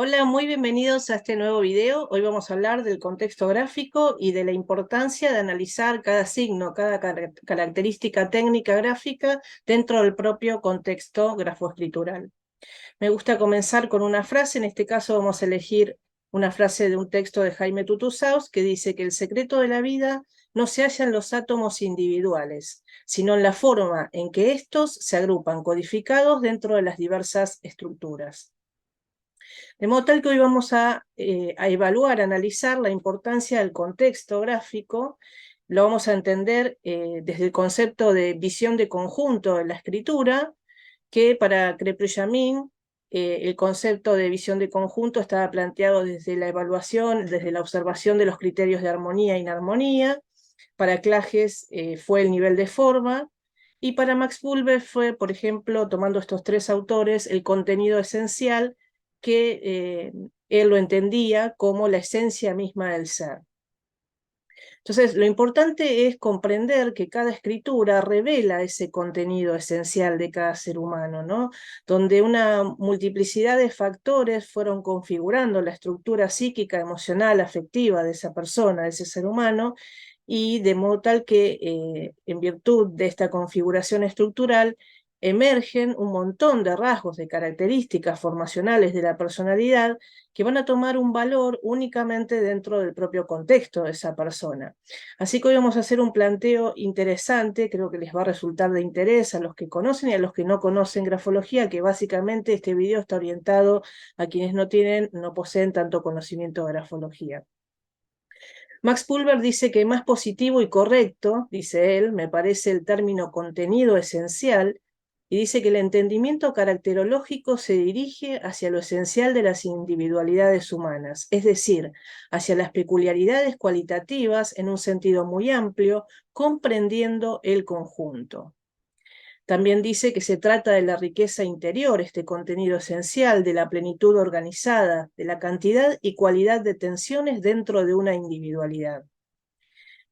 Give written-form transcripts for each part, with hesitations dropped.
Hola, muy bienvenidos a este nuevo video. Hoy vamos a hablar del contexto gráfico y de la importancia de analizar cada signo, cada característica técnica gráfica dentro del propio contexto grafoescritural. Me gusta comenzar con una frase, en este caso vamos a elegir una frase de un texto de Jaime Tutusaus que dice que el secreto de la vida no se halla en los átomos individuales, sino en la forma en que estos se agrupan codificados dentro de las diversas estructuras. De modo tal que hoy vamos a evaluar, a analizar la importancia del contexto gráfico. Lo vamos a entender desde el concepto de visión de conjunto en la escritura, que para Crépy-Jamin el concepto de visión de conjunto estaba planteado desde la evaluación, desde la observación de los criterios de armonía e inarmonía. Para Clages fue el nivel de forma, y para Max Pulver fue, por ejemplo, tomando estos tres autores, el contenido esencial, que él lo entendía como la esencia misma del ser. Entonces, lo importante es comprender que cada escritura revela ese contenido esencial de cada ser humano, ¿no? Donde una multiplicidad de factores fueron configurando la estructura psíquica, emocional, afectiva de esa persona, de ese ser humano, y de modo tal que en virtud de esta configuración estructural emergen un montón de rasgos, de características formacionales de la personalidad que van a tomar un valor únicamente dentro del propio contexto de esa persona. Así que hoy vamos a hacer un planteo interesante, creo que les va a resultar de interés a los que conocen y a los que no conocen grafología, que básicamente este video está orientado a quienes no poseen tanto conocimiento de grafología. Max Pulver dice que más positivo y correcto, dice él, me parece el término contenido esencial, y dice que el entendimiento caracterológico se dirige hacia lo esencial de las individualidades humanas, es decir, hacia las peculiaridades cualitativas en un sentido muy amplio, comprendiendo el conjunto. También dice que se trata de la riqueza interior, este contenido esencial, de la plenitud organizada, de la cantidad y cualidad de tensiones dentro de una individualidad.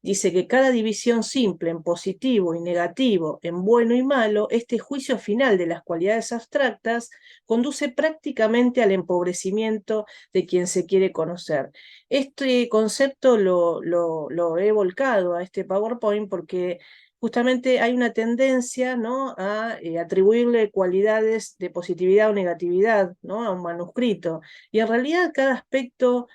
Dice que cada división simple en positivo y negativo, en bueno y malo, este juicio final de las cualidades abstractas, conduce prácticamente al empobrecimiento de quien se quiere conocer. Este concepto lo he volcado a este PowerPoint porque justamente hay una tendencia, ¿no?, a atribuirle cualidades de positividad o negatividad, ¿no?, a un manuscrito. Y en realidad cada aspecto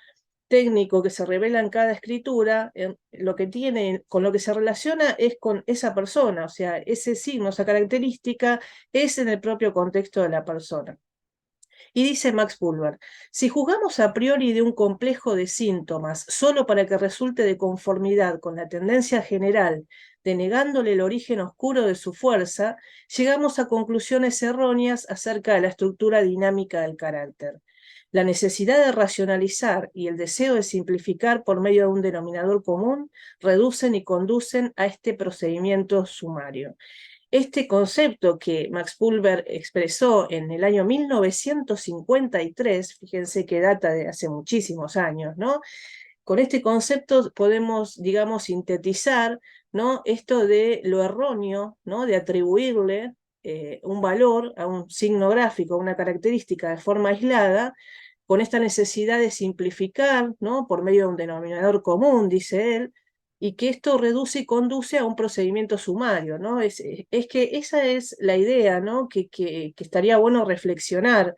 técnico que se revela en cada escritura, lo que tiene, con lo que se relaciona es con esa persona, o sea, ese signo, esa característica es en el propio contexto de la persona. Y dice Max Pulver, si juzgamos a priori de un complejo de síntomas solo para que resulte de conformidad con la tendencia general, denegándole el origen oscuro de su fuerza, llegamos a conclusiones erróneas acerca de la estructura dinámica del carácter. La necesidad de racionalizar y el deseo de simplificar por medio de un denominador común reducen y conducen a este procedimiento sumario. Este concepto que Max Pulver expresó en el año 1953, fíjense que data de hace muchísimos años, ¿no? Con este concepto podemos, digamos, sintetizar, ¿no?, esto de lo erróneo, ¿no?, de atribuirle un valor a un signo gráfico, a una característica de forma aislada, con esta necesidad de simplificar, ¿no?, por medio de un denominador común, dice él, y que esto reduce y conduce a un procedimiento sumario, ¿no? Es que esa es la idea, ¿no?, que estaría bueno reflexionar,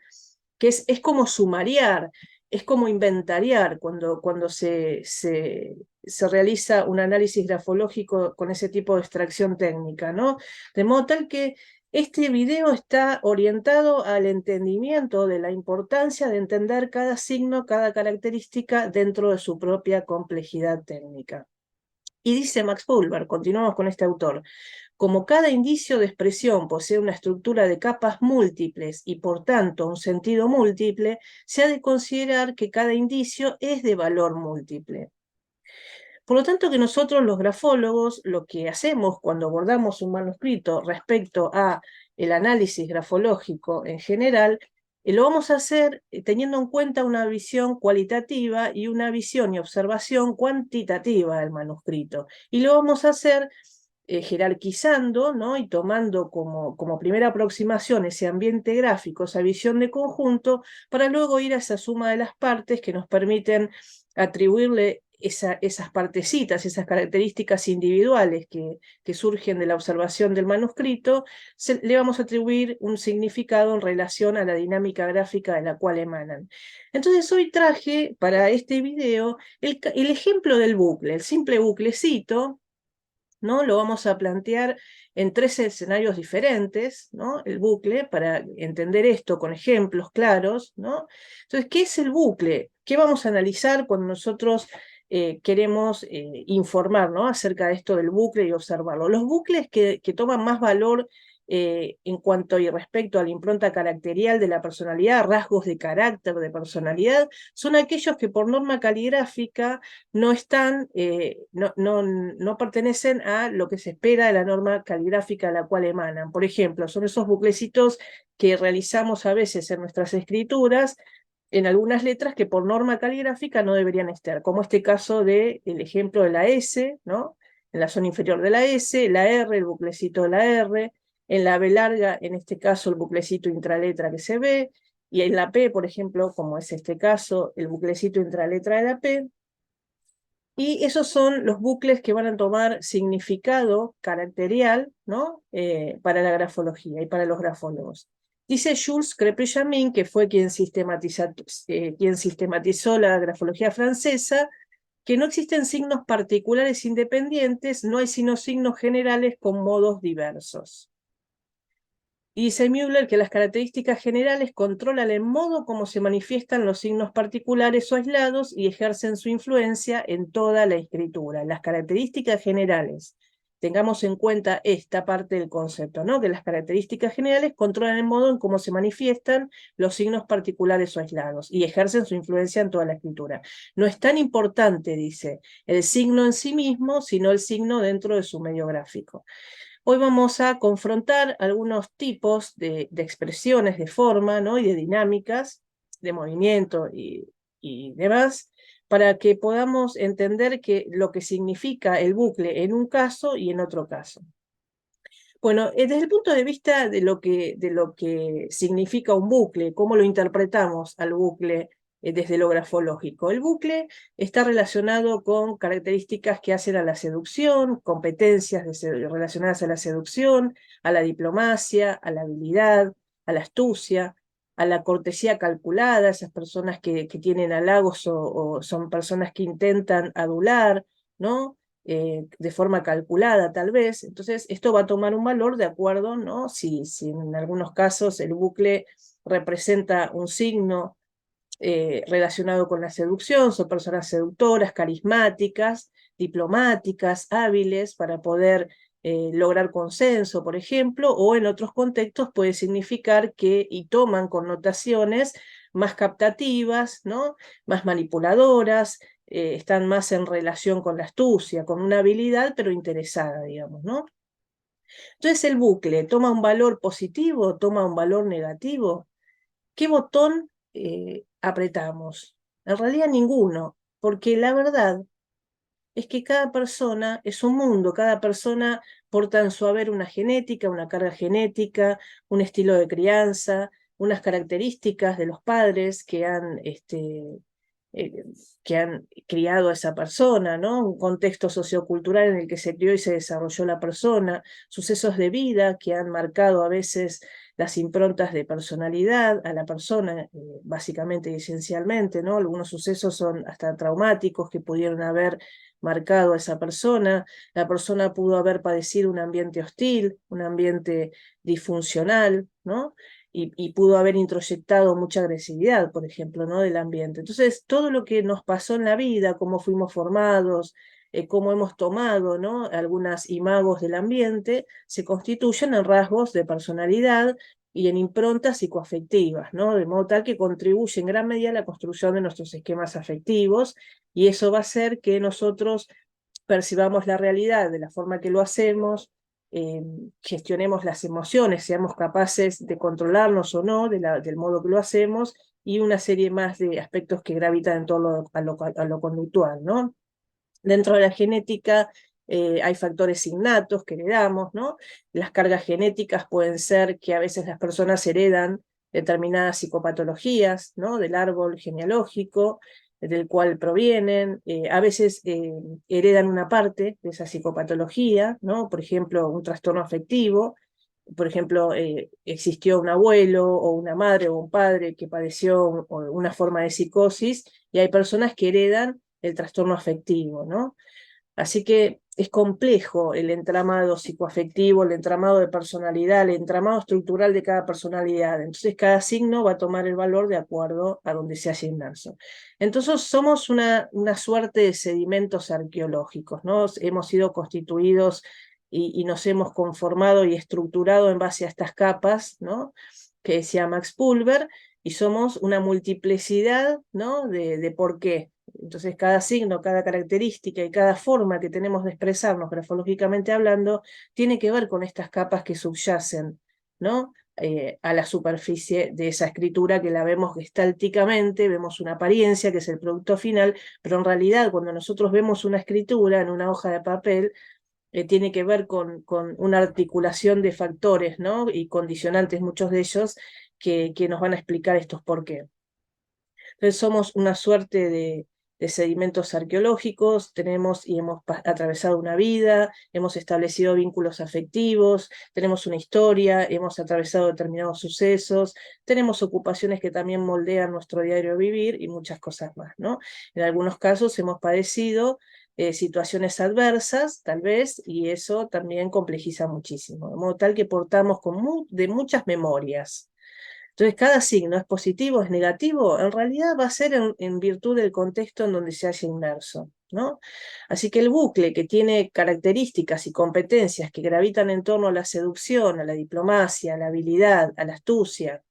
que es como sumariar, es como inventariar cuando se realiza un análisis grafológico con ese tipo de extracción técnica, ¿no? De modo tal que este video está orientado al entendimiento de la importancia de entender cada signo, cada característica dentro de su propia complejidad técnica. Y dice Max Pulver, continuamos con este autor, como cada indicio de expresión posee una estructura de capas múltiples y por tanto un sentido múltiple, se ha de considerar que cada indicio es de valor múltiple. Por lo tanto, que nosotros los grafólogos lo que hacemos cuando abordamos un manuscrito respecto a el análisis grafológico en general, lo vamos a hacer teniendo en cuenta una visión cualitativa y una visión y observación cuantitativa del manuscrito. Y lo vamos a hacer jerarquizando, ¿no? Y tomando como primera aproximación ese ambiente gráfico, esa visión de conjunto, para luego ir a esa suma de las partes que nos permiten atribuirle esas partecitas, esas características individuales que surgen de la observación del manuscrito, le vamos a atribuir un significado en relación a la dinámica gráfica de la cual emanan. Entonces hoy traje para este video el ejemplo del bucle, el simple buclecito, ¿no? Lo vamos a plantear en 3 escenarios diferentes, ¿no? El bucle, para entender esto con ejemplos claros, ¿no? Entonces, ¿qué es el bucle? ¿Qué vamos a analizar cuando nosotros queremos informar, ¿no? Acerca de esto del bucle y observarlo? Los bucles que toman más valor en cuanto y respecto a la impronta caracterial de la personalidad, rasgos de carácter, de personalidad, son aquellos que por norma caligráfica no están, no pertenecen a lo que se espera de la norma caligráfica a la cual emanan. Por ejemplo, son esos buclecitos que realizamos a veces en nuestras escrituras, en algunas letras que por norma caligráfica no deberían estar, como este caso del ejemplo de la S, ¿no? En la zona inferior de la S, la R, el buclecito de la R, en la B larga, en este caso el buclecito intraletra que se ve, y en la P, por ejemplo, como es este caso, el buclecito intraletra de la P. Y esos son los bucles que van a tomar significado caracterial, ¿no? Para la grafología y para los grafólogos. Dice Jules Crépy-Jamin, que fue quien sistematizó la grafología francesa, que no existen signos particulares independientes, no hay sino signos generales con modos diversos. Y dice Müller que las características generales controlan el modo como se manifiestan los signos particulares o aislados y ejercen su influencia en toda la escritura. Las características generales. Tengamos en cuenta esta parte del concepto, ¿no? Que las características generales controlan el modo en cómo se manifiestan los signos particulares o aislados y ejercen su influencia en toda la escritura. No es tan importante, dice, el signo en sí mismo, sino el signo dentro de su medio gráfico. Hoy vamos a confrontar algunos tipos de expresiones de forma, ¿no? Y de dinámicas, de movimiento y demás, para que podamos entender lo que significa el bucle en un caso y en otro caso. Bueno, desde el punto de vista de lo que significa un bucle, cómo lo interpretamos al bucle desde lo grafológico. El bucle está relacionado con características que hacen a la seducción, competencias relacionadas a la seducción, a la diplomacia, a la habilidad, a la astucia, a la cortesía calculada, esas personas que tienen halagos o son personas que intentan adular, ¿no? De forma calculada tal vez. Entonces esto va a tomar un valor de acuerdo, ¿no? Si en algunos casos el bucle representa un signo relacionado con la seducción, son personas seductoras, carismáticas, diplomáticas, hábiles para poder lograr consenso, por ejemplo, o en otros contextos puede significar y toman connotaciones más captativas, ¿no? Más manipuladoras, están más en relación con la astucia, con una habilidad, pero interesada, digamos, ¿no? Entonces el bucle toma un valor positivo, toma un valor negativo. ¿Qué botón apretamos? En realidad ninguno, porque la verdad es que cada persona es un mundo, cada persona porta en su haber una genética, una carga genética, un estilo de crianza, unas características de los padres eh, que han criado a esa persona, ¿no? Un contexto sociocultural en el que se crió y se desarrolló la persona, sucesos de vida que han marcado a veces las improntas de personalidad a la persona, básicamente y esencialmente, ¿no? Algunos sucesos son hasta traumáticos que pudieron haber marcado a esa persona. La persona pudo haber padecido un ambiente hostil, un ambiente disfuncional, ¿no? Y pudo haber introyectado mucha agresividad, por ejemplo, ¿no? Del ambiente. Entonces, todo lo que nos pasó en la vida, cómo fuimos formados, cómo hemos tomado, ¿no? Algunas imagos del ambiente, se constituyen en rasgos de personalidad y en improntas psicoafectivas, ¿no? De modo tal que contribuye en gran medida a la construcción de nuestros esquemas afectivos, y eso va a hacer que nosotros percibamos la realidad de la forma que lo hacemos, gestionemos las emociones, seamos capaces de controlarnos o no del modo que lo hacemos, y una serie más de aspectos que gravitan en torno a lo conductual, ¿no? Dentro de la genética hay factores innatos que heredamos, ¿no? Las cargas genéticas pueden ser que a veces las personas heredan determinadas psicopatologías, ¿no? Del árbol genealógico, del cual provienen, a veces heredan una parte de esa psicopatología, ¿no? Por ejemplo, un trastorno afectivo, por ejemplo, existió un abuelo o una madre o un padre que padeció una forma de psicosis, y hay personas que heredan el trastorno afectivo, ¿no? Así que es complejo el entramado psicoafectivo, el entramado de personalidad, el entramado estructural de cada personalidad. Entonces cada signo va a tomar el valor de acuerdo a donde se haya inmerso. Entonces somos una suerte de sedimentos arqueológicos, ¿no? Hemos sido constituidos y nos hemos conformado y estructurado en base a estas capas, ¿no? Que decía Max Pulver, y somos una multiplicidad, ¿no? de por qué. Entonces cada signo, cada característica y cada forma que tenemos de expresarnos grafológicamente hablando tiene que ver con estas capas que subyacen, ¿no? A la superficie de esa escritura, que la vemos gestálticamente, vemos una apariencia que es el producto final, pero en realidad cuando nosotros vemos una escritura en una hoja de papel, tiene que ver con una articulación de factores, ¿no? Y condicionantes, muchos de ellos, que nos van a explicar estos por qué. Entonces somos una suerte de sedimentos arqueológicos, tenemos y hemos atravesado una vida, hemos establecido vínculos afectivos, tenemos una historia, hemos atravesado determinados sucesos, tenemos ocupaciones que también moldean nuestro diario vivir y muchas cosas más, ¿no? En algunos casos hemos padecido situaciones adversas, tal vez, y eso también complejiza muchísimo, de modo tal que portamos de muchas memorias. Entonces, cada signo es positivo, es negativo, en realidad va a ser en virtud del contexto en donde se haya inmerso, ¿no? Así que el bucle, que tiene características y competencias que gravitan en torno a la seducción, a la diplomacia, a la habilidad, a la astucia,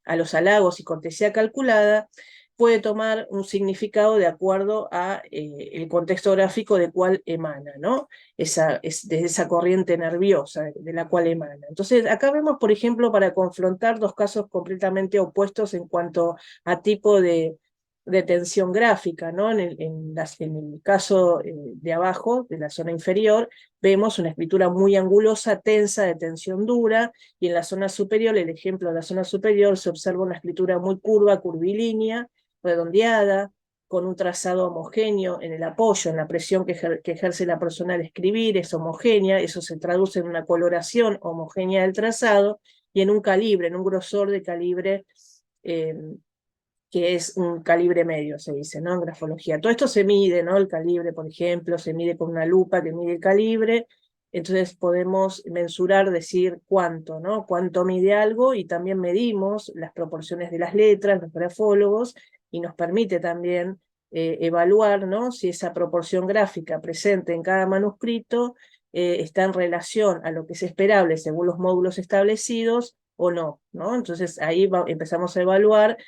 a los halagos y cortesía calculada, puede tomar un significado de acuerdo a el contexto gráfico de cual emana, ¿no? Desde esa corriente nerviosa de la cual emana. Entonces, acá vemos, por ejemplo, para confrontar dos casos completamente opuestos en cuanto a tipo de tensión gráfica, ¿no? En el caso de abajo, de la zona inferior, vemos una escritura muy angulosa, tensa, de tensión dura, y en la zona superior, el ejemplo de la zona superior, se observa una escritura muy curva, curvilínea, redondeada, con un trazado homogéneo en el apoyo, en la presión que ejerce la persona al escribir, es homogénea, eso se traduce en una coloración homogénea del trazado, y en un calibre, en un grosor de calibre eh, que es un calibre medio, se dice, ¿no? En grafología. Todo esto se mide, ¿no? El calibre, por ejemplo, se mide con una lupa que mide el calibre, entonces podemos mensurar, decir cuánto, ¿no? Cuánto mide algo, y también medimos las proporciones de las letras, los grafólogos, y nos permite también evaluar, ¿no? Si esa proporción gráfica presente en cada manuscrito está en relación a lo que es esperable según los módulos establecidos o no, ¿no? Entonces ahí empezamos a evaluar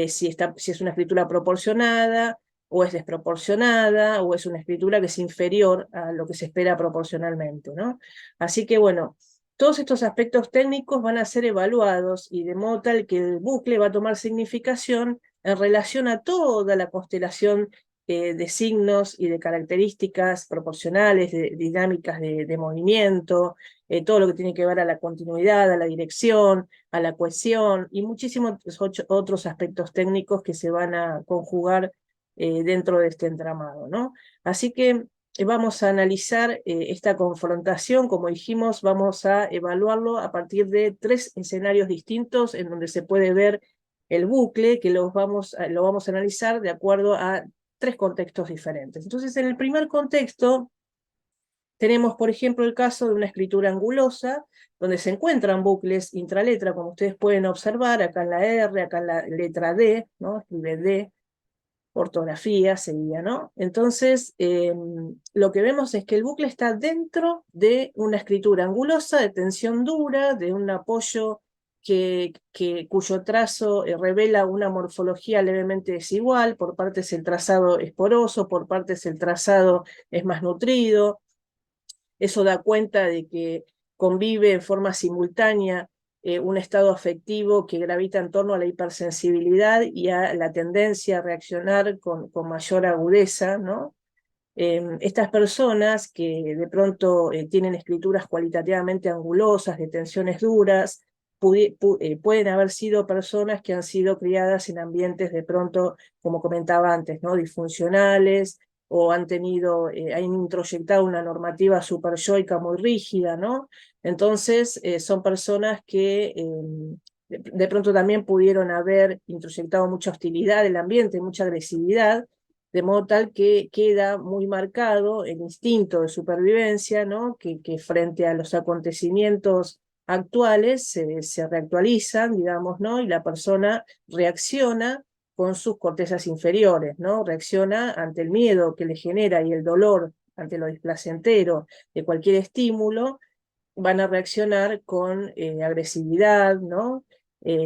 si es una escritura proporcionada, o es desproporcionada, o es una escritura que es inferior a lo que se espera proporcionalmente, ¿no? Así que bueno, todos estos aspectos técnicos van a ser evaluados, y de modo tal que el bucle va a tomar significación en relación a toda la constelación de signos y de características proporcionales, de dinámicas de movimiento, todo lo que tiene que ver a la continuidad, a la dirección, a la cohesión, y muchísimos otros aspectos técnicos que se van a conjugar dentro de este entramado, ¿no? Así que vamos a analizar esta confrontación, como dijimos, vamos a evaluarlo a partir de 3 escenarios distintos en donde se puede ver el bucle, que lo vamos a analizar de acuerdo a 3 contextos diferentes. Entonces, en el primer contexto, tenemos, por ejemplo, el caso de una escritura angulosa, donde se encuentran bucles intraletra, como ustedes pueden observar, acá en la R, acá en la letra D, ¿no? Escribe D, ortografía sería, ¿no? Entonces, lo que vemos es que el bucle está dentro de una escritura angulosa, de tensión dura, de un apoyo cuyo trazo revela una morfología levemente desigual. Por partes el trazado es poroso, por partes el trazado es más nutrido. Eso da cuenta de que convive en forma simultánea un estado afectivo que gravita en torno a la hipersensibilidad y a la tendencia a reaccionar con mayor agudeza, ¿no? Estas personas que de pronto tienen escrituras cualitativamente angulosas, de tensiones duras, pueden haber sido personas que han sido criadas en ambientes de pronto, como comentaba antes, ¿no? Disfuncionales, o han introyectado una normativa superyoica muy rígida, ¿no? Entonces, son personas que de pronto también pudieron haber introyectado mucha hostilidad del ambiente, mucha agresividad, de modo tal que queda muy marcado el instinto de supervivencia, ¿no? Que frente a los acontecimientos actuales se reactualizan, digamos, ¿no? Y la persona reacciona con sus cortezas inferiores, ¿no? Reacciona ante el miedo que le genera y el dolor ante lo displacentero de cualquier estímulo, van a reaccionar con agresividad, ¿no?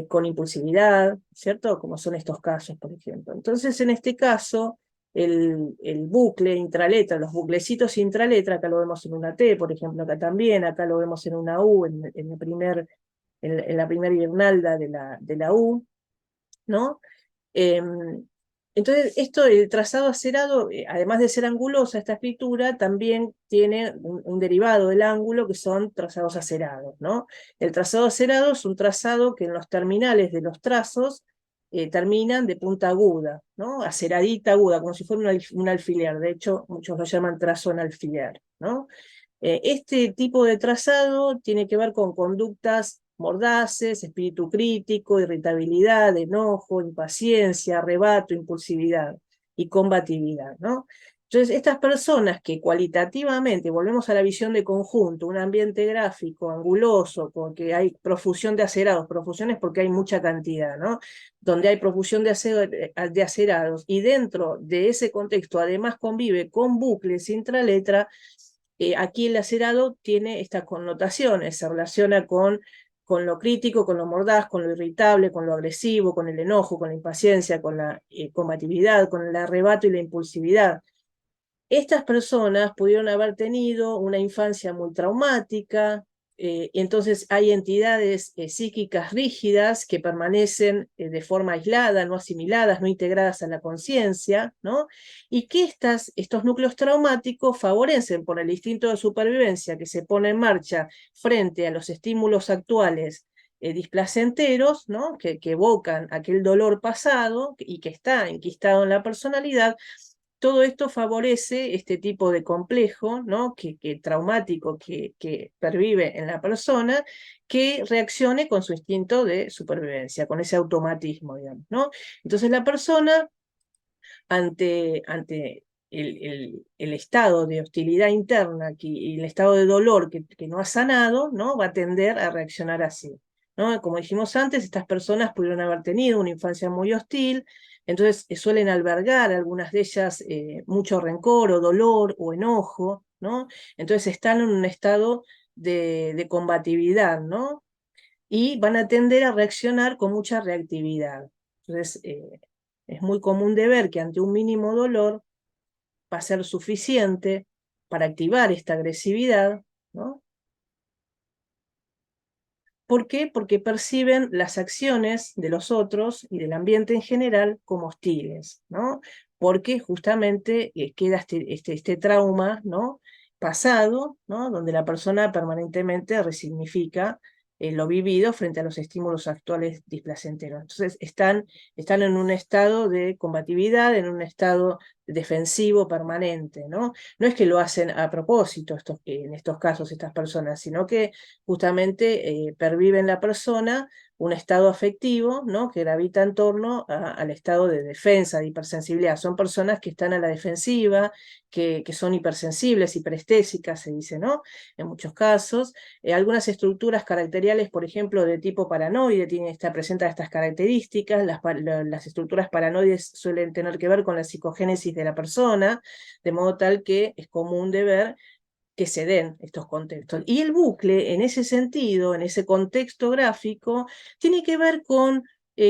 Con impulsividad, ¿cierto? Como son estos casos, por ejemplo. Entonces, en este caso, el bucle intraletra, los buclecitos intraletra, acá lo vemos en una T, por ejemplo, acá también, acá lo vemos en una U, en la primera guirnalda de la U, ¿no? Eh, entonces, el trazado acerado, además de ser angulosa, esta escritura también tiene un derivado del ángulo que son trazados acerados, ¿no? El trazado acerado es un trazado que en los terminales de los trazos terminan de punta aguda, ¿no? Aceradita aguda, como si fuera un alfiler. De hecho, muchos lo llaman trazo en alfiler, ¿no? Este tipo de trazado tiene que ver con conductas mordaces, espíritu crítico, irritabilidad, enojo, impaciencia, arrebato, impulsividad y combatividad, ¿no? Entonces, estas personas que cualitativamente, volvemos a la visión de conjunto, un ambiente gráfico, anguloso, porque hay profusión de acerados, profusión es porque hay mucha cantidad, ¿no? Donde hay profusión de acerados, y dentro de ese contexto además convive con bucles intraletra. Aquí el acerado tiene estas connotaciones, se relaciona con lo crítico, con lo mordaz, con lo irritable, con lo agresivo, con el enojo, con la impaciencia, con la combatividad, con el arrebato y la impulsividad. Estas personas pudieron haber tenido una infancia muy traumática, entonces hay entidades psíquicas rígidas que permanecen de forma aislada, no asimiladas, no integradas a la conciencia, ¿no? Y que estos núcleos traumáticos favorecen por el instinto de supervivencia que se pone en marcha frente a los estímulos actuales displacenteros, ¿no? Que evocan aquel dolor pasado y que está enquistado en la personalidad. Todo esto favorece este tipo de complejo, ¿no? Traumático que pervive en la persona, que reaccione con su instinto de supervivencia, con ese automatismo, digamos, ¿no? Entonces la persona, ante el estado de hostilidad interna y el estado de dolor que no ha sanado, ¿no? Va a tender a reaccionar así, ¿no? Como dijimos antes, estas personas pudieron haber tenido una infancia muy hostil, entonces suelen albergar, algunas de ellas, mucho rencor o dolor o enojo, ¿no? Entonces están en un estado de combatividad, ¿no? Y van a tender a reaccionar con mucha reactividad. Entonces, es muy común de ver que ante un mínimo dolor va a ser suficiente para activar esta agresividad, ¿no? ¿Por qué? Porque perciben las acciones de los otros y del ambiente en general como hostiles, ¿no? Porque justamente queda este trauma, ¿no? Pasado, ¿no? Donde la persona permanentemente resignifica lo vivido frente a los estímulos actuales displacenteros. Entonces están en un estado de combatividad, en un estado defensivo permanente, ¿no? No es que lo hacen a propósito en estos casos estas personas, sino que justamente pervive en la persona un estado afectivo, ¿no? Que gravita en torno al estado de defensa, de hipersensibilidad. Son personas que están a la defensiva, que son hipersensibles, hiperestésicas, se dice, ¿no? En muchos casos. Algunas estructuras caracteriales, por ejemplo, de tipo paranoide, presentan estas características. Las estructuras paranoides suelen tener que ver con la psicogénesis de la persona, de modo tal que es común de ver que se den estos contextos. Y el bucle, en ese sentido, en ese contexto gráfico, tiene que ver con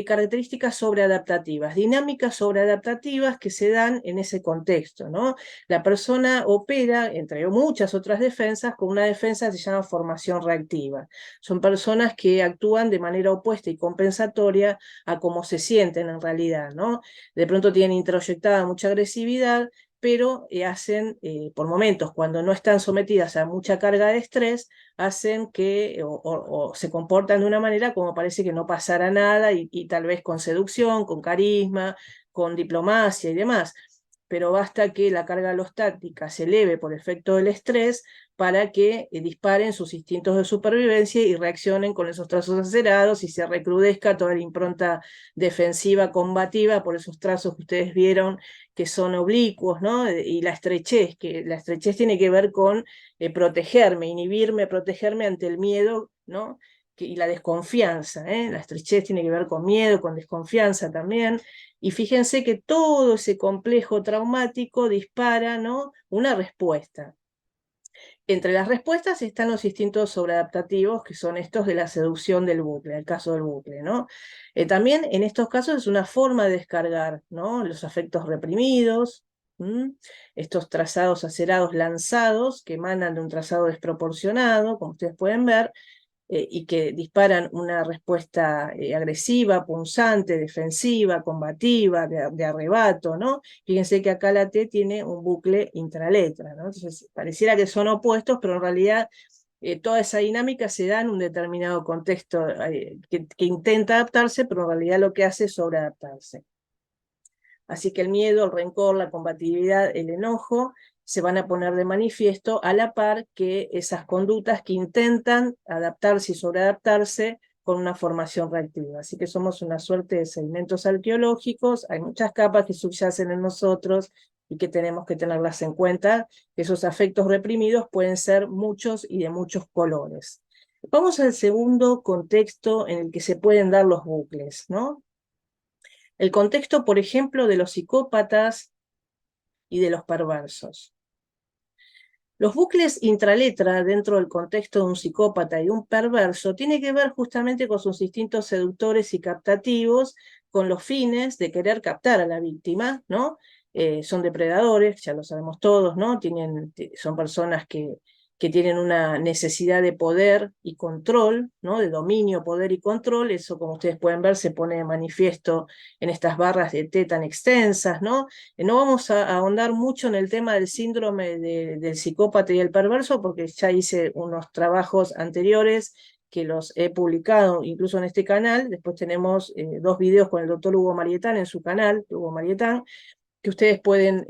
características sobreadaptativas, dinámicas sobreadaptativas que se dan en ese contexto, ¿no? La persona opera, entre muchas otras defensas, con una defensa que se llama formación reactiva. Son personas que actúan de manera opuesta y compensatoria a cómo se sienten en realidad, ¿no? De pronto tienen introyectada mucha agresividad, pero hacen, por momentos, cuando no están sometidas a mucha carga de estrés, hacen que, o se comportan de una manera como parece que no pasara nada, y tal vez con seducción, con carisma, con diplomacia y demás. Pero basta que la carga alostática se eleve por efecto del estrés para que disparen sus instintos de supervivencia y reaccionen con esos trazos acelerados y se recrudezca toda la impronta defensiva combativa por esos trazos que ustedes vieron que son oblicuos, ¿no? Y la estrechez, que la estrechez tiene que ver con protegerme, inhibirme, protegerme ante el miedo, ¿no? Y la desconfianza, ¿eh? La estrechez tiene que ver con miedo, con desconfianza también. Y fíjense que todo ese complejo traumático dispara, ¿no?, una respuesta. Entre las respuestas están los instintos sobreadaptativos, que son estos de la seducción del bucle, el caso del bucle, ¿no? También en estos casos es una forma de descargar, ¿no?, los afectos reprimidos, estos trazados acerados lanzados que emanan de un trazado desproporcionado, como ustedes pueden ver, y que disparan una respuesta agresiva, punzante, defensiva, combativa, de arrebato, ¿no? Fíjense que acá la T tiene un bucle intraletra, ¿no? Entonces pareciera que son opuestos, pero en realidad toda esa dinámica se da en un determinado contexto que intenta adaptarse, pero en realidad lo que hace es sobreadaptarse. Así que el miedo, el rencor, la combatividad, el enojo se van a poner de manifiesto a la par que esas conductas que intentan adaptarse y sobreadaptarse con una formación reactiva. Así que somos una suerte de sedimentos arqueológicos, hay muchas capas que subyacen en nosotros y que tenemos que tenerlas en cuenta. Esos afectos reprimidos pueden ser muchos y de muchos colores. Vamos al segundo contexto en el que se pueden dar los bucles, ¿no? El contexto, por ejemplo, de los psicópatas y de los perversos. Los bucles intraletra dentro del contexto de un psicópata y un perverso tiene que ver justamente con sus instintos seductores y captativos, con los fines de querer captar a la víctima, ¿no? Son depredadores, ya lo sabemos todos, ¿no? Son personas que tienen una necesidad de poder y control, ¿no? De dominio, poder y control. Eso, como ustedes pueden ver, se pone de manifiesto en estas barras de T tan extensas, ¿no? No vamos a ahondar mucho en el tema del síndrome del psicópata y el perverso, porque ya hice unos trabajos anteriores que los he publicado incluso en este canal. Después tenemos 2 videos con el doctor Hugo Marietán en su canal, Hugo Marietán, que ustedes pueden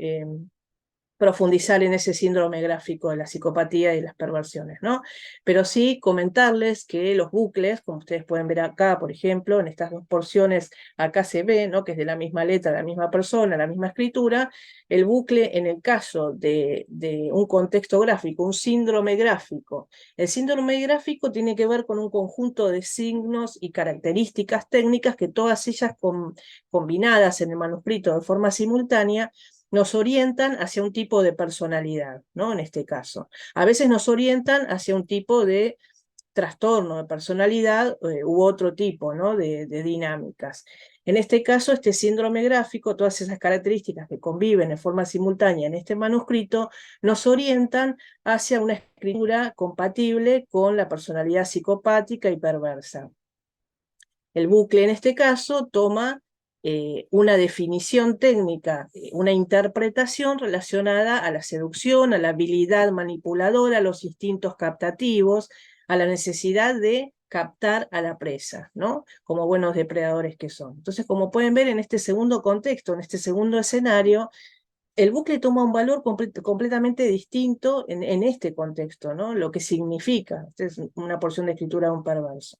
profundizar en ese síndrome gráfico de la psicopatía y las perversiones, ¿no? Pero sí comentarles que los bucles, como ustedes pueden ver acá, por ejemplo, en estas 2 porciones, acá se ve, ¿no?, que es de la misma letra, la misma persona, la misma escritura. El bucle, en el caso de un contexto gráfico, un síndrome gráfico, el síndrome gráfico tiene que ver con un conjunto de signos y características técnicas que todas ellas combinadas en el manuscrito de forma simultánea nos orientan hacia un tipo de personalidad, ¿no? En este caso. A veces nos orientan hacia un tipo de trastorno de personalidad u otro tipo, ¿no?, de dinámicas. En este caso, este síndrome gráfico, todas esas características que conviven en forma simultánea en este manuscrito, nos orientan hacia una escritura compatible con la personalidad psicopática y perversa. El bucle, en este caso, toma una definición técnica, una interpretación relacionada a la seducción, a la habilidad manipuladora, a los instintos captativos, a la necesidad de captar a la presa, ¿no?, como buenos depredadores que son. Entonces, como pueden ver en este segundo contexto, en este segundo escenario, el bucle toma un valor completamente distinto en este contexto, ¿no?, lo que significa. Esta es una porción de escritura de un perverso.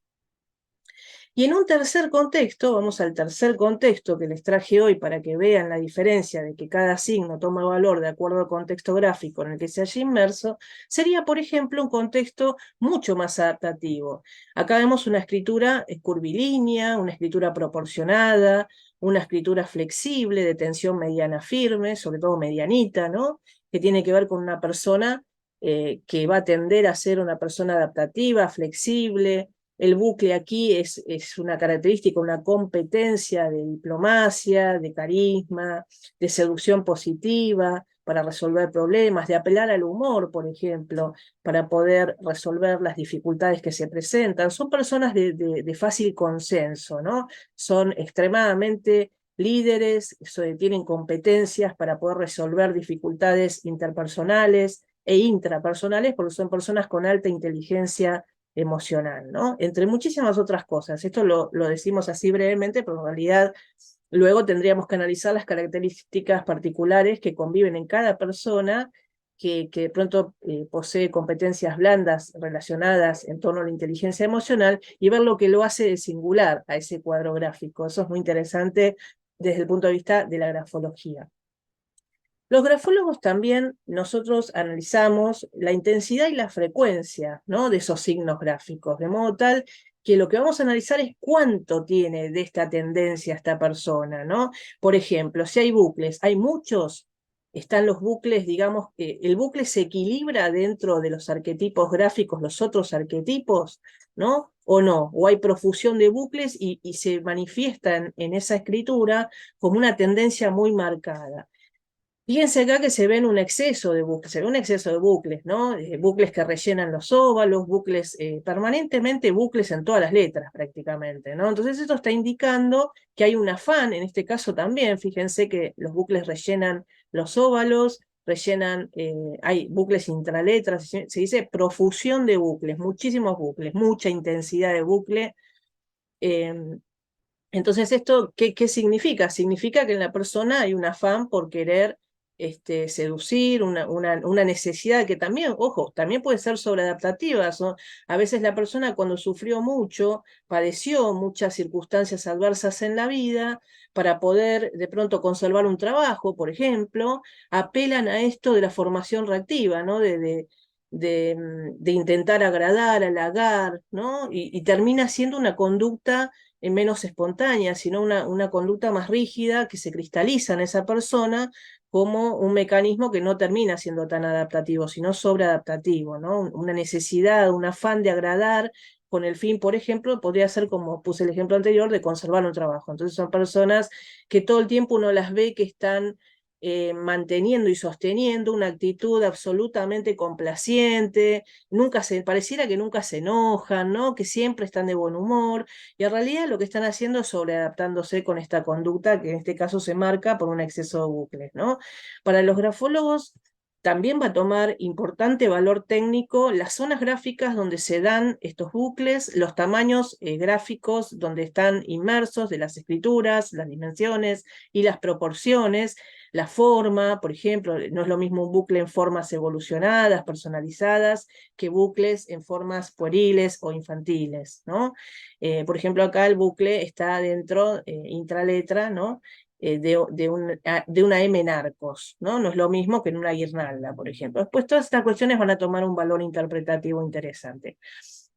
Y en un tercer contexto, vamos al tercer contexto que les traje hoy para que vean la diferencia de que cada signo toma valor de acuerdo al contexto gráfico en el que se haya inmerso, sería, por ejemplo, un contexto mucho más adaptativo. Acá vemos una escritura curvilínea, una escritura proporcionada, una escritura flexible, de tensión mediana firme, sobre todo medianita, ¿no?, que tiene que ver con una persona que va a tender a ser una persona adaptativa, flexible. El bucle aquí es una característica, una competencia de diplomacia, de carisma, de seducción positiva para resolver problemas, de apelar al humor, por ejemplo, para poder resolver las dificultades que se presentan. Son personas de fácil consenso, ¿no? Son extremadamente líderes, tienen competencias para poder resolver dificultades interpersonales e intrapersonales, porque son personas con alta inteligencia emocional, ¿no? Entre muchísimas otras cosas. Esto lo decimos así brevemente, pero en realidad luego tendríamos que analizar las características particulares que conviven en cada persona que de pronto posee competencias blandas relacionadas en torno a la inteligencia emocional y ver lo que lo hace singular a ese cuadro gráfico. Eso es muy interesante desde el punto de vista de la grafología. Los grafólogos también nosotros analizamos la intensidad y la frecuencia, ¿no?, de esos signos gráficos, de modo tal que lo que vamos a analizar es cuánto tiene de esta tendencia esta persona, ¿no? Por ejemplo, si hay bucles, hay muchos, están los bucles, digamos, el bucle se equilibra dentro de los arquetipos gráficos, los otros arquetipos, ¿no? O no, o hay profusión de bucles y se manifiesta en esa escritura como una tendencia muy marcada. Fíjense acá que se ven un exceso de bucles, se ve un exceso de bucles, ¿no? Bucles que rellenan los óvalos, bucles, permanentemente bucles en todas las letras prácticamente, ¿no? Entonces esto está indicando que hay un afán, en este caso también, fíjense que los bucles rellenan los óvalos, rellenan, hay bucles intraletras, se dice profusión de bucles, muchísimos bucles, mucha intensidad de bucle. Entonces, ¿esto qué significa? Significa que en la persona hay un afán por querer seducir, una necesidad que también, ojo, también puede ser sobreadaptativa. A veces la persona cuando sufrió mucho, padeció muchas circunstancias adversas en la vida, para poder de pronto conservar un trabajo, por ejemplo, apelan a esto de la formación reactiva, ¿no? De intentar agradar, halagar, ¿no? Y termina siendo una conducta menos espontánea, sino una conducta más rígida que se cristaliza en esa persona como un mecanismo que no termina siendo tan adaptativo, sino sobreadaptativo, ¿no? Una necesidad, un afán de agradar con el fin, por ejemplo, podría ser como puse el ejemplo anterior, de conservar un trabajo. Entonces son personas que todo el tiempo uno las ve que están manteniendo y sosteniendo una actitud absolutamente complaciente, pareciera que nunca se enojan, ¿no? Que siempre están de buen humor, y en realidad lo que están haciendo es sobreadaptándose con esta conducta que en este caso se marca por un exceso de bucles, ¿no? Para los grafólogos también va a tomar importante valor técnico las zonas gráficas donde se dan estos bucles, los tamaños gráficos donde están inmersos de las escrituras, las dimensiones y las proporciones, la forma, por ejemplo, no es lo mismo un bucle en formas evolucionadas, personalizadas, que bucles en formas pueriles o infantiles, ¿no? Por ejemplo, acá el bucle está dentro, intraletra, ¿no? De una M en arcos, ¿no? No es lo mismo que en una guirnalda, por ejemplo. Después todas estas cuestiones van a tomar un valor interpretativo interesante.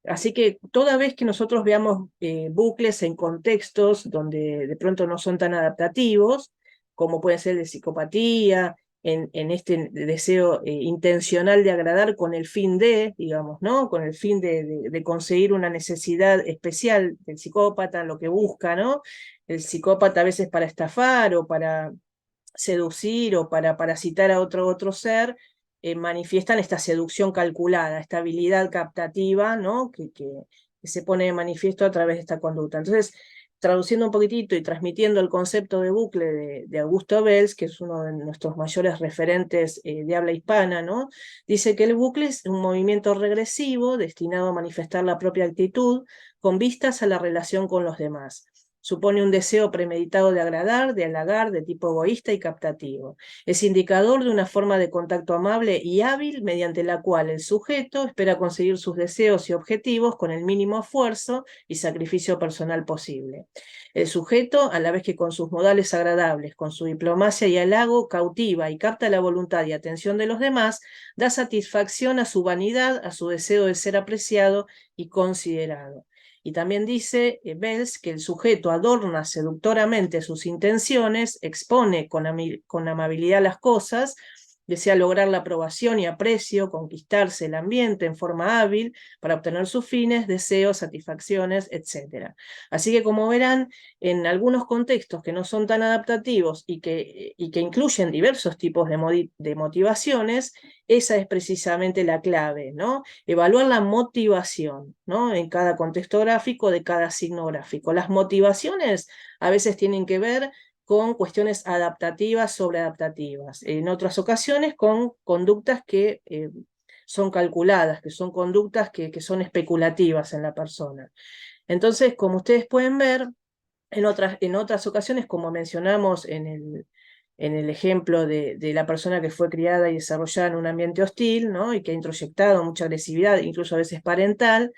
Así que toda vez que nosotros veamos bucles en contextos donde de pronto no son tan adaptativos, como puede ser de psicopatía, en este deseo intencional de agradar con el fin de, digamos, ¿no? Con el fin de conseguir una necesidad especial del psicópata, lo que busca, ¿no? El psicópata a veces para estafar o para seducir o para parasitar a otro ser, manifiestan esta seducción calculada, esta habilidad captativa, ¿no? Que se pone de manifiesto a través de esta conducta. Entonces, traduciendo un poquitito y transmitiendo el concepto de bucle de Augusto Wells, que es uno de nuestros mayores referentes de habla hispana, ¿no? Dice que el bucle es un movimiento regresivo destinado a manifestar la propia actitud con vistas a la relación con los demás. Supone un deseo premeditado de agradar, de halagar, de tipo egoísta y captativo. Es indicador de una forma de contacto amable y hábil mediante la cual el sujeto espera conseguir sus deseos y objetivos con el mínimo esfuerzo y sacrificio personal posible. El sujeto, a la vez que con sus modales agradables, con su diplomacia y halago, cautiva y capta la voluntad y atención de los demás, da satisfacción a su vanidad, a su deseo de ser apreciado y considerado. Y también dice Wells que el sujeto adorna seductoramente sus intenciones, expone con amabilidad las cosas, desea lograr la aprobación y aprecio, conquistarse el ambiente en forma hábil para obtener sus fines, deseos, satisfacciones, etc. Así que como verán, en algunos contextos que no son tan adaptativos y que incluyen diversos tipos de motivaciones, esa es precisamente la clave, ¿no? Evaluar la motivación, ¿no? En cada contexto gráfico, de cada signo gráfico. Las motivaciones a veces tienen que ver con cuestiones adaptativas, sobreadaptativas. En otras ocasiones con conductas que son calculadas, que son conductas que son especulativas en la persona. Entonces, como ustedes pueden ver, en otras ocasiones, como mencionamos en el ejemplo de la persona que fue criada y desarrollada en un ambiente hostil, ¿no? Y que ha introyectado mucha agresividad, incluso a veces parental,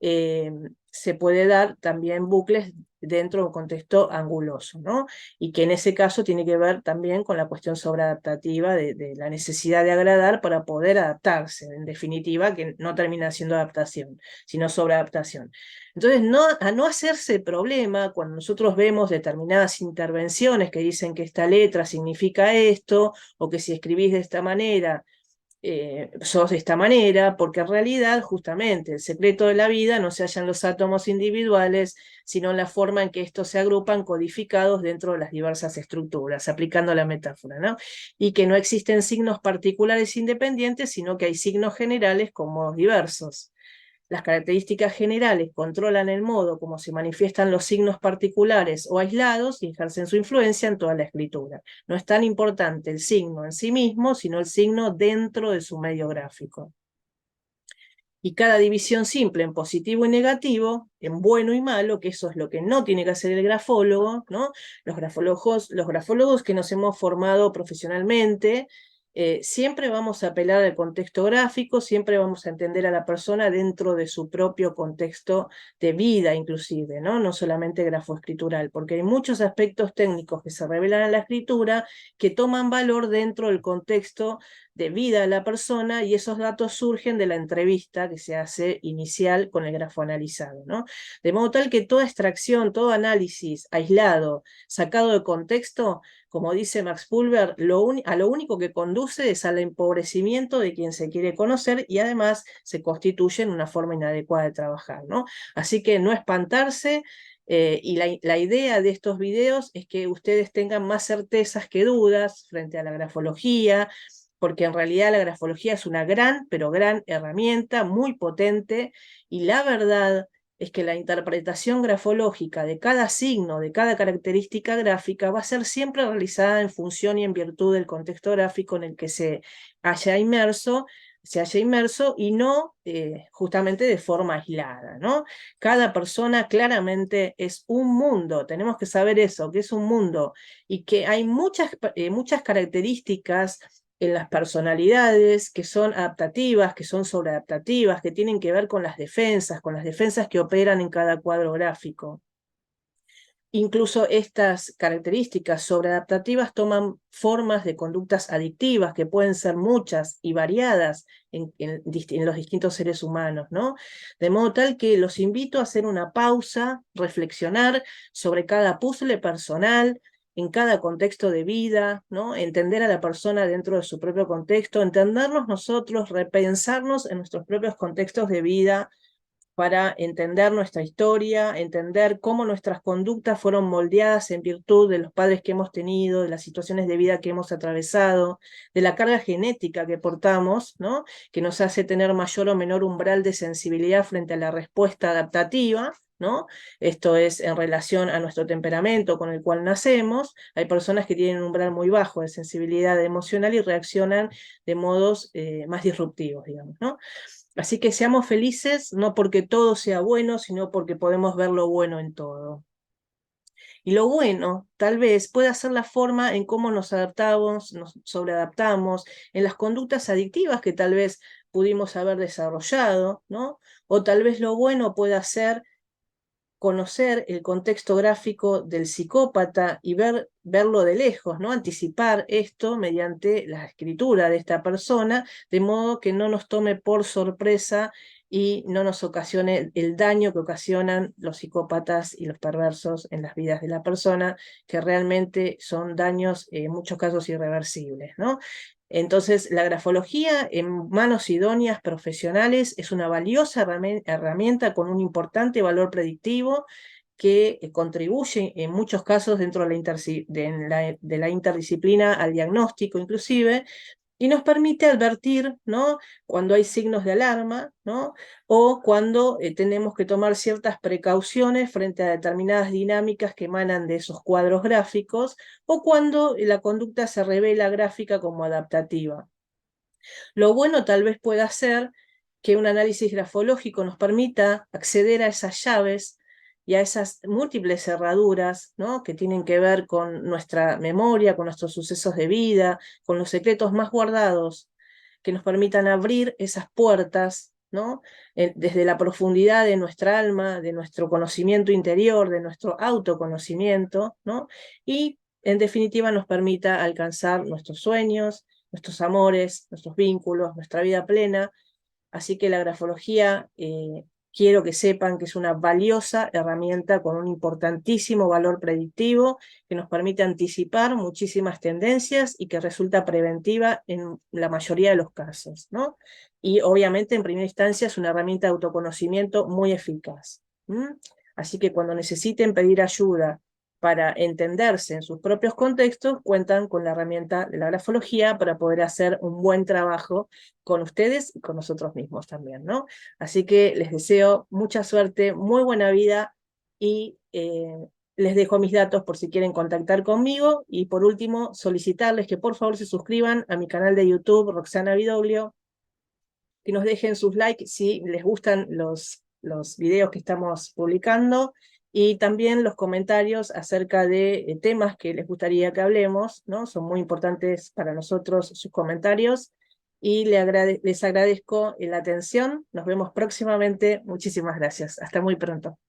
eh, se puede dar también bucles dentro de un contexto anguloso, ¿no? Y que en ese caso tiene que ver también con la cuestión sobreadaptativa de la necesidad de agradar para poder adaptarse, en definitiva, que no termina siendo adaptación, sino sobreadaptación. Entonces, a no hacerse problema cuando nosotros vemos determinadas intervenciones que dicen que esta letra significa esto, o que si escribís de esta manera, sos de esta manera, porque en realidad justamente el secreto de la vida no se halla en los átomos individuales, sino en la forma en que estos se agrupan codificados dentro de las diversas estructuras, aplicando la metáfora, ¿no? Y que no existen signos particulares independientes, sino que hay signos generales como diversos. Las características generales controlan el modo como se manifiestan los signos particulares o aislados y ejercen su influencia en toda la escritura. No es tan importante el signo en sí mismo, sino el signo dentro de su medio gráfico. Y cada división simple en positivo y negativo, en bueno y malo, que eso es lo que no tiene que hacer el grafólogo, ¿no? Los grafólogos que nos hemos formado profesionalmente, siempre vamos a apelar al contexto gráfico, siempre vamos a entender a la persona dentro de su propio contexto de vida inclusive, ¿no? No solamente grafoescritural, porque hay muchos aspectos técnicos que se revelan en la escritura que toman valor dentro del contexto de vida de la persona, y esos datos surgen de la entrevista que se hace inicial con el grafo analizado, ¿no? De modo tal que toda extracción, todo análisis aislado, sacado de contexto, como dice Max Pulver, a lo único que conduce es al empobrecimiento de quien se quiere conocer, y además se constituye en una forma inadecuada de trabajar, ¿no? Así que no espantarse. Y la idea de estos videos es que ustedes tengan más certezas que dudas frente a la grafología, porque en realidad la grafología es una gran, pero gran herramienta, muy potente, y la verdad es que la interpretación grafológica de cada signo, de cada característica gráfica, va a ser siempre realizada en función y en virtud del contexto gráfico en el que se haya inmerso, y no justamente de forma aislada, ¿no? Cada persona claramente es un mundo, tenemos que saber eso, que es un mundo, y que hay muchas características en las personalidades que son adaptativas, que son sobreadaptativas, que tienen que ver con las defensas que operan en cada cuadro gráfico. Incluso estas características sobreadaptativas toman formas de conductas adictivas, que pueden ser muchas y variadas en los distintos seres humanos, ¿no? De modo tal que los invito a hacer una pausa, reflexionar sobre cada puzzle personal, en cada contexto de vida, ¿no? Entender a la persona dentro de su propio contexto, entendernos nosotros, repensarnos en nuestros propios contextos de vida, para entender nuestra historia, entender cómo nuestras conductas fueron moldeadas en virtud de los padres que hemos tenido, de las situaciones de vida que hemos atravesado, de la carga genética que portamos, ¿no? Que nos hace tener mayor o menor umbral de sensibilidad frente a la respuesta adaptativa, ¿no? Esto es en relación a nuestro temperamento con el cual nacemos. Hay personas que tienen un umbral muy bajo de sensibilidad emocional y reaccionan de modos más disruptivos, digamos, ¿no? Así que seamos felices, no porque todo sea bueno, sino porque podemos ver lo bueno en todo. Y lo bueno, tal vez, pueda ser la forma en cómo nos adaptamos, nos sobreadaptamos, en las conductas adictivas que tal vez pudimos haber desarrollado, ¿no? O tal vez lo bueno pueda ser conocer el contexto gráfico del psicópata y verlo de lejos, ¿no? Anticipar esto mediante la escritura de esta persona, de modo que no nos tome por sorpresa y no nos ocasione el daño que ocasionan los psicópatas y los perversos en las vidas de la persona, que realmente son daños en muchos casos irreversibles, ¿no? Entonces, la grafología en manos idóneas profesionales es una valiosa herramienta con un importante valor predictivo, que contribuye en muchos casos dentro de la interdisciplina al diagnóstico inclusive, y nos permite advertir, ¿no?, cuando hay signos de alarma, ¿no?, o cuando tenemos que tomar ciertas precauciones frente a determinadas dinámicas que emanan de esos cuadros gráficos, o cuando la conducta se revela gráfica como adaptativa. Lo bueno tal vez pueda ser que un análisis grafológico nos permita acceder a esas llaves y a esas múltiples cerraduras, ¿no?, que tienen que ver con nuestra memoria, con nuestros sucesos de vida, con los secretos más guardados, que nos permitan abrir esas puertas, ¿no?, desde la profundidad de nuestra alma, de nuestro conocimiento interior, de nuestro autoconocimiento, ¿no?, y en definitiva nos permita alcanzar nuestros sueños, nuestros amores, nuestros vínculos, nuestra vida plena. Así que la grafología, quiero que sepan que es una valiosa herramienta con un importantísimo valor predictivo que nos permite anticipar muchísimas tendencias y que resulta preventiva en la mayoría de los casos, ¿no? Y obviamente en primera instancia es una herramienta de autoconocimiento muy eficaz. Así que cuando necesiten pedir ayuda para entenderse en sus propios contextos, cuentan con la herramienta de la grafología para poder hacer un buen trabajo con ustedes y con nosotros mismos también, ¿no? Así que les deseo mucha suerte, muy buena vida y les dejo mis datos por si quieren contactar conmigo. Y por último, solicitarles que por favor se suscriban a mi canal de YouTube, Roxana Vidoglio, que nos dejen sus likes si les gustan los videos que estamos publicando, y también los comentarios acerca de temas que les gustaría que hablemos, ¿no? Son muy importantes para nosotros sus comentarios, y les agradezco la atención. Nos vemos próximamente. Muchísimas gracias. Hasta muy pronto.